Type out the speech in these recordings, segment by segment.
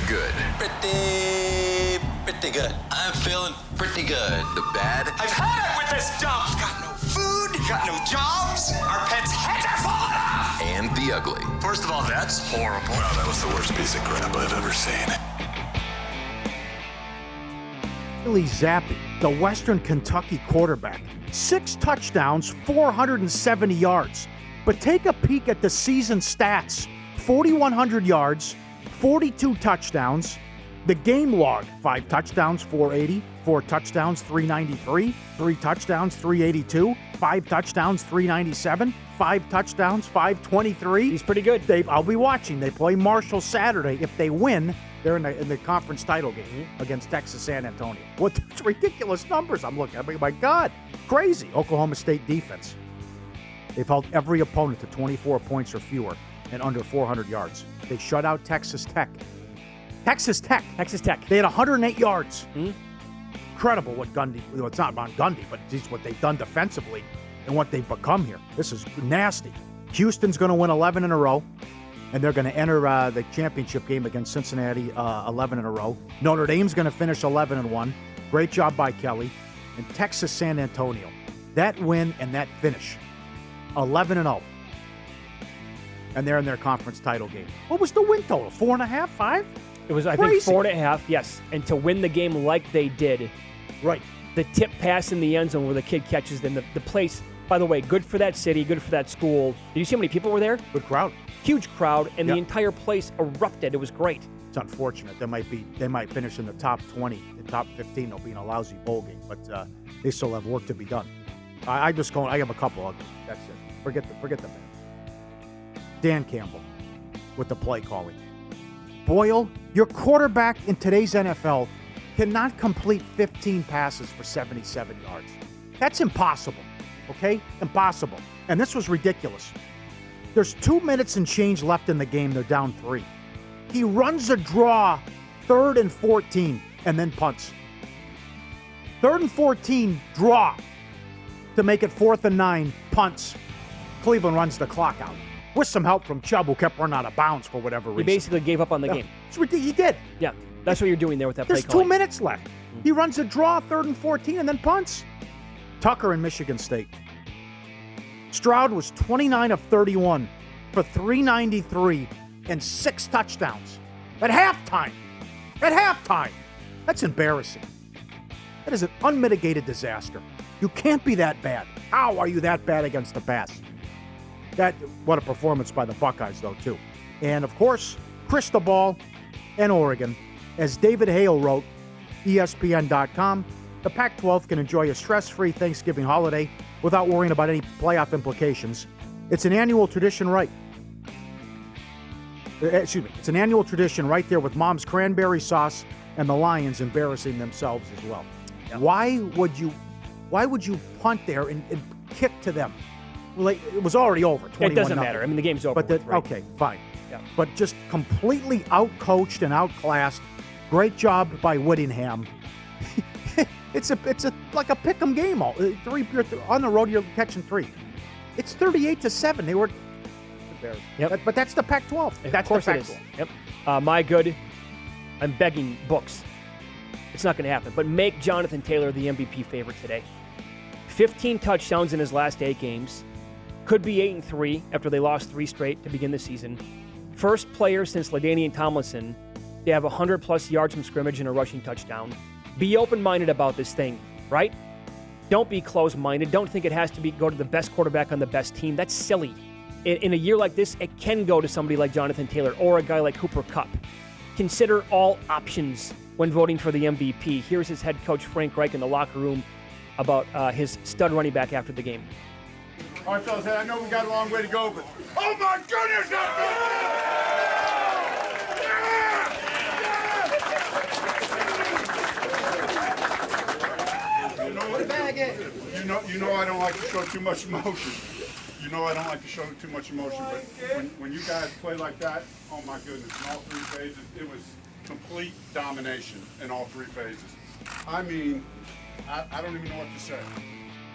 good. Pretty good. I'm feeling pretty good. The bad. I've had it with this dump. Got no food, got no jobs. Our pets' heads are falling off. And the ugly. First of all, that's horrible. Wow, that was the worst piece of crap I've ever seen. Billy Zappi, the Western Kentucky quarterback. 6 touchdowns, 470 yards. But take a peek at the season stats. 4,100 yards, 42 touchdowns. The game log, 5 touchdowns, 480, 4 touchdowns, 393, 3 touchdowns, 382, 5 touchdowns, 397, 5 touchdowns, 523. He's pretty good. I'll be watching. They play Marshall Saturday. If they win, they're in the conference title game against Texas San Antonio. What ridiculous numbers I'm looking at. I mean, my God, crazy. Oklahoma State defense. They've held every opponent to 24 points or fewer and under 400 yards. They shut out Texas Tech. Texas Tech. They had 108 yards. Incredible what Gundy, it's not on Gundy, but it's what they've done defensively and what they've become here. This is nasty. Houston's going to win 11 in a row, and they're going to enter the championship game against Cincinnati 11 in a row. Notre Dame's going to finish 11-1. Great job by Kelly. And Texas San Antonio. That win and that finish, 11-0. And they're in their conference title game. What was the win total? 4.5, 5? It was, I Crazy. think, 4.5, yes. And to win the game like they did, right? The tip pass in the end zone where the kid catches them, the place, by the way, good for that city, good for that school. Did you see how many people were there? Good crowd. Huge crowd, and Yep. the entire place erupted. It was great. It's unfortunate. They might finish in the top 20, the top 15. They'll be in a lousy bowl game, but they still have work to be done. I have a couple of them. That's it. Forget the man. Dan Campbell with the play calling. Boyle, your quarterback in today's NFL cannot complete 15 passes for 77 yards. That's impossible, okay? Impossible. And this was ridiculous. There's 2 minutes and change left in the game. They're down 3. He runs a draw, 3rd and 14, and then punts. 3rd and 14, draw to make it 4th and 9, punts. Cleveland runs the clock out. With some help from Chubb, who kept running out of bounds for whatever reason. He basically gave up on the game. It's ridiculous. He did. Yeah, that's what you're doing there with that play There's calling. 2 minutes left. He runs a draw, 3rd and 14, and then punts. Tucker in Michigan State. Stroud was 29 of 31 for 393 and 6 touchdowns. At halftime. That's embarrassing. That is an unmitigated disaster. You can't be that bad. How are you that bad against the pass? What a performance by the Buckeyes, though, too. And, of course, Cristobal and Oregon. As David Hale wrote, ESPN.com, the Pac-12 can enjoy a stress-free Thanksgiving holiday without worrying about any playoff implications. It's an annual tradition It's an annual tradition right there with Mom's cranberry sauce and the Lions embarrassing themselves as well. Yeah. Why would you punt there and kick to them? Well, it was already over. It doesn't matter. I mean, the game's over. Okay, fine. Yeah. But just completely outcoached and outclassed. Great job by Whittingham. It's like a pick'em game. You're on the road, you're catching 3. It's 38-7. They were embarrassed. Yep. But that's the Pac-12. That's of course the it is. Pac-12. Yep. My good. I'm begging books. It's not going to happen. But make Jonathan Taylor the MVP favorite today. 15 touchdowns in his last 8 games. Could be 8-3 after they lost 3 straight to begin the season. First player since LaDainian Tomlinson to have 100-plus yards from scrimmage and a rushing touchdown. Be open-minded about this thing, right? Don't be closed-minded. Don't think it has to go to the best quarterback on the best team. That's silly. In a year like this, it can go to somebody like Jonathan Taylor or a guy like Cooper Kupp. Consider all options when voting for the MVP. Here's his head coach, Frank Reich, in the locker room about his stud running back after the game. All right, fellas, I know we got a long way to go, but oh my goodness, You know what? You know I don't like to show too much emotion. But when you guys play like that, oh my goodness, in all 3 phases, it was complete domination in all 3 phases. I mean, I don't even know what to say.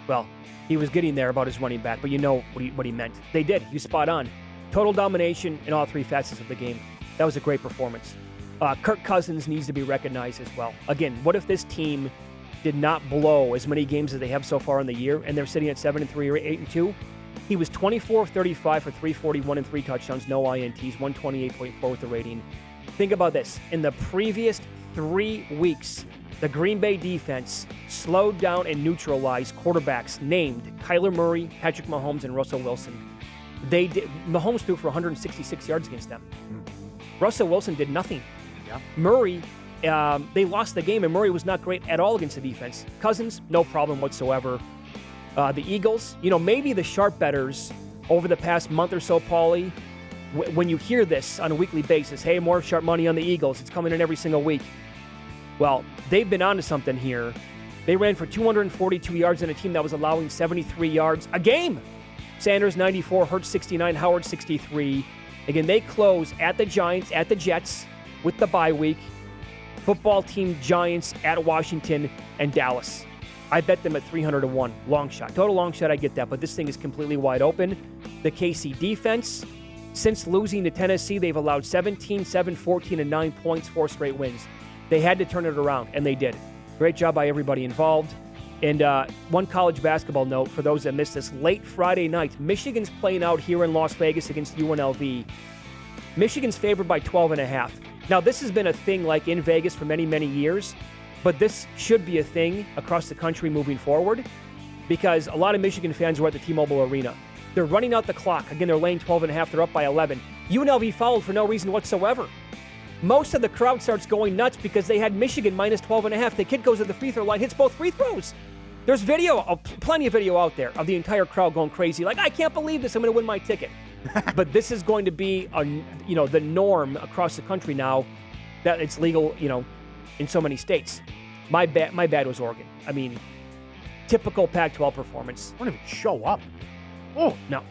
Well, he was getting there about his running back, but you know what he meant. They did. You spot on. Total domination in all 3 facets of the game. That was a great performance. Kirk Cousins needs to be recognized as well. Again, what if this team did not blow as many games as they have so far in the year, and they're sitting at 7-3 or 8-2? He was 24 of 35 for 341 and 3 touchdowns, no INTs, 128.4 with the rating. Think about this. In the previous 3 weeks, the Green Bay defense slowed down and neutralized quarterbacks named Kyler Murray, Patrick Mahomes, and Russell Wilson. Mahomes threw for 166 yards against them. Russell Wilson did nothing. Yeah. Murray, they lost the game, and Murray was not great at all against the defense. Cousins, no problem whatsoever. The Eagles, maybe the sharp bettors over the past month or so, Pauly, when you hear this on a weekly basis, hey, more sharp money on the Eagles, it's coming in every single week. Well, they've been onto something here. They ran for 242 yards in a team that was allowing 73 yards a game. Sanders, 94, Hurts, 69, Howard, 63. Again, they close at the Giants, at the Jets with the bye week. Football team Giants at Washington and Dallas. I bet them at 300-1. Long shot. Total long shot, I get that, but this thing is completely wide open. The KC defense, since losing to Tennessee, they've allowed 17, 7, 14, and 9 points, 4 straight wins. They had to turn it around, and they did. Great job by everybody involved. And one college basketball note for those that missed this. Late Friday night, Michigan's playing out here in Las Vegas against UNLV. Michigan's favored by 12.5. Now, this has been a thing like in Vegas for many, many years, but this should be a thing across the country moving forward because a lot of Michigan fans were at the T-Mobile Arena. They're running out the clock. Again, they're laying 12.5. They're up by 11. UNLV fouled for no reason whatsoever. Most of the crowd starts going nuts because they had Michigan minus 12.5. The kid goes to the free throw line, hits both free throws. There's plenty of video out there of the entire crowd going crazy. Like, I can't believe this. I'm going to win my ticket. But this is going to be, the norm across the country now that it's legal, in so many states. My bad was Oregon. I mean, typical Pac-12 performance. Won't even show up. Oh, no.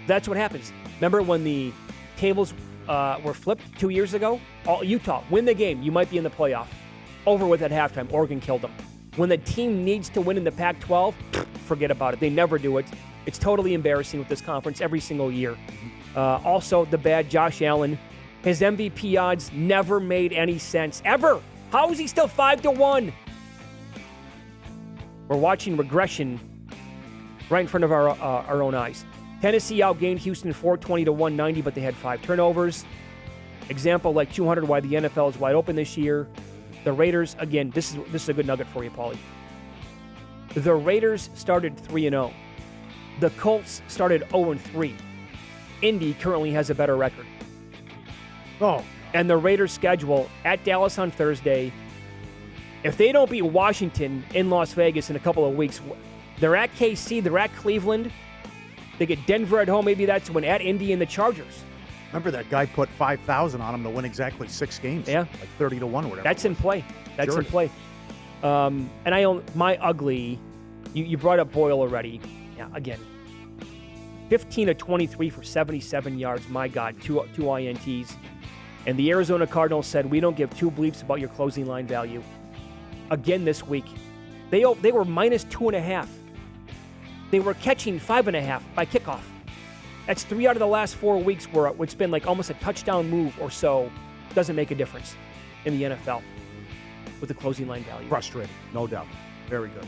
That's what happens. Remember when the tables were flipped 2 years ago? Utah, win the game. You might be in the playoff. Over with at halftime. Oregon killed them. When the team needs to win in the Pac-12, forget about it. They never do it. It's totally embarrassing with this conference every single year. Also, the bad Josh Allen. His MVP odds never made any sense. Ever. How is he still 5-1? We're watching regression right in front of our own eyes. Tennessee outgained Houston 420 to 190, but they had 5 turnovers. Example like 200 why the NFL is wide open this year. The Raiders, again, this is a good nugget for you, Pauly. The Raiders started 3-0. The Colts started 0-3. Indy currently has a better record. Oh. And the Raiders' schedule at Dallas on Thursday. If they don't beat Washington in Las Vegas in a couple of weeks, they're at KC, they're at Cleveland. They get Denver at home, maybe that's when at Indy and the Chargers. Remember that guy put 5,000 on him to win exactly 6 games? Yeah. Like 30-1 or whatever. That's in play. That's Sure. in play. And I own my ugly. You brought up Boyle already. Yeah, again. 15 of 23 for 77 yards. My God, two INTs. And the Arizona Cardinals said, we don't give 2 bleeps about your closing line value. Again this week. They were minus 2.5. They were catching 5.5 by kickoff. That's 3 out of the last 4 weeks where it's been like almost a touchdown move or so. Doesn't make a difference in the NFL with the closing line value. Frustrating, no doubt. Very good.